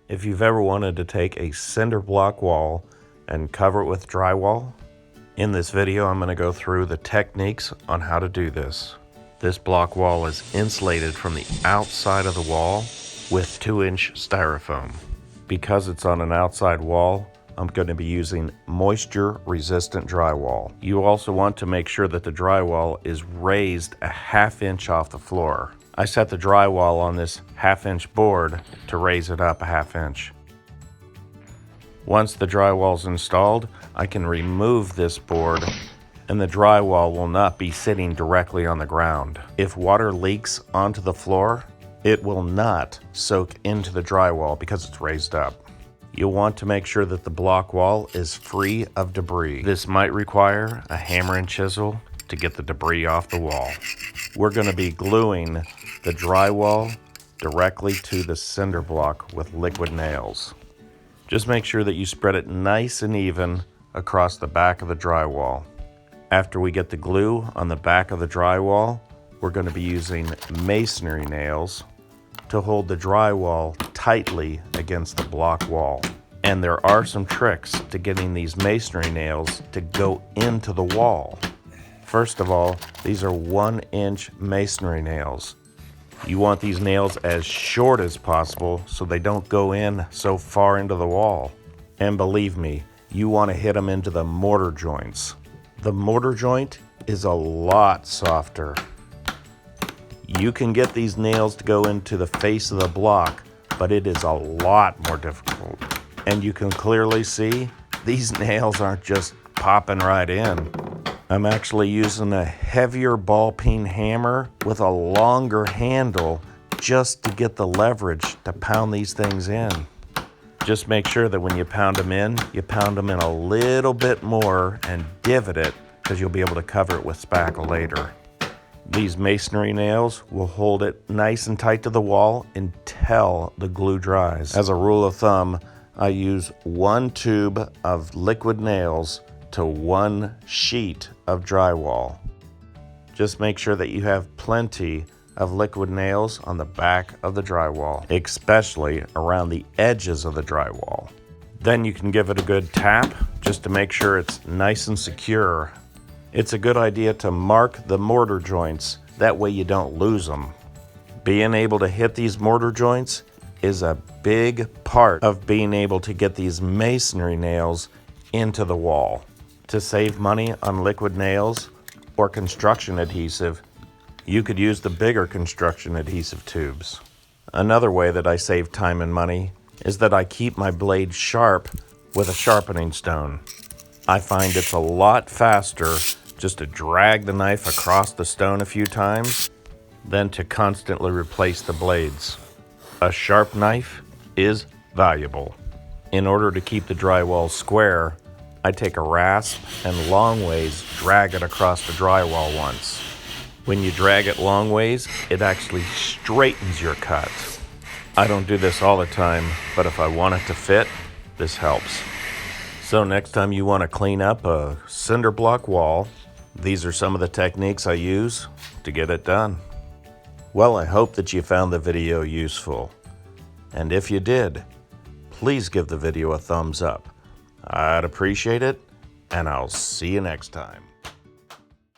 If you've ever wanted to take a cinder block wall and cover it with drywall, in this video I'm going to go through the techniques on how to do this. This block wall is insulated from the outside of the wall with 2-inch styrofoam. Because it's on an outside wall, I'm going to be using moisture-resistant drywall. You also want to make sure that the drywall is raised a 1/2 inch off the floor. I set the drywall on this 1/2 inch board to raise it up a 1/2 inch. Once the drywall is installed, I can remove this board and the drywall will not be sitting directly on the ground. If water leaks onto the floor, it will not soak into the drywall because it's raised up. You'll want to make sure that the block wall is free of debris. This might require a hammer and chisel to get the debris off the wall. We're going to be gluing the drywall directly to the cinder block with liquid nails. Just make sure that you spread it nice and even across the back of the drywall. After we get the glue on the back of the drywall, we're going to be using masonry nails to hold the drywall tightly against the block wall. And there are some tricks to getting these masonry nails to go into the wall. First of all, these are 1-inch masonry nails. You want these nails as short as possible so they don't go in so far into the wall. And believe me, you want to hit them into the mortar joints. The mortar joint is a lot softer. You can get these nails to go into the face of the block, but it is a lot more difficult. And you can clearly see these nails aren't just popping right in. I'm actually using a heavier ball peen hammer with a longer handle just to get the leverage to pound these things in. Just make sure that when you pound them in a little bit more and divot it, because you'll be able to cover it with spackle later. These masonry nails will hold it nice and tight to the wall until the glue dries. As a rule of thumb, I use 1 tube of liquid nails to 1 sheet of drywall. Just make sure that you have plenty of liquid nails on the back of the drywall, especially around the edges of the drywall. Then you can give it a good tap just to make sure it's nice and secure. It's a good idea to mark the mortar joints, that way you don't lose them. Being able to hit these mortar joints is a big part of being able to get these masonry nails into the wall. To save money on liquid nails or construction adhesive, you could use the bigger construction adhesive tubes. Another way that I save time and money is that I keep my blade sharp with a sharpening stone. I find it's a lot faster just to drag the knife across the stone a few times than to constantly replace the blades. A sharp knife is valuable. In order to keep the drywall square, I take a rasp and long ways drag it across the drywall once. When you drag it long ways, it actually straightens your cut. I don't do this all the time, but if I want it to fit, this helps. So next time you want to clean up a cinder block wall, these are some of the techniques I use to get it done. Well, I hope that you found the video useful. And if you did, please give the video a thumbs up. I'd appreciate it, and I'll see you next time.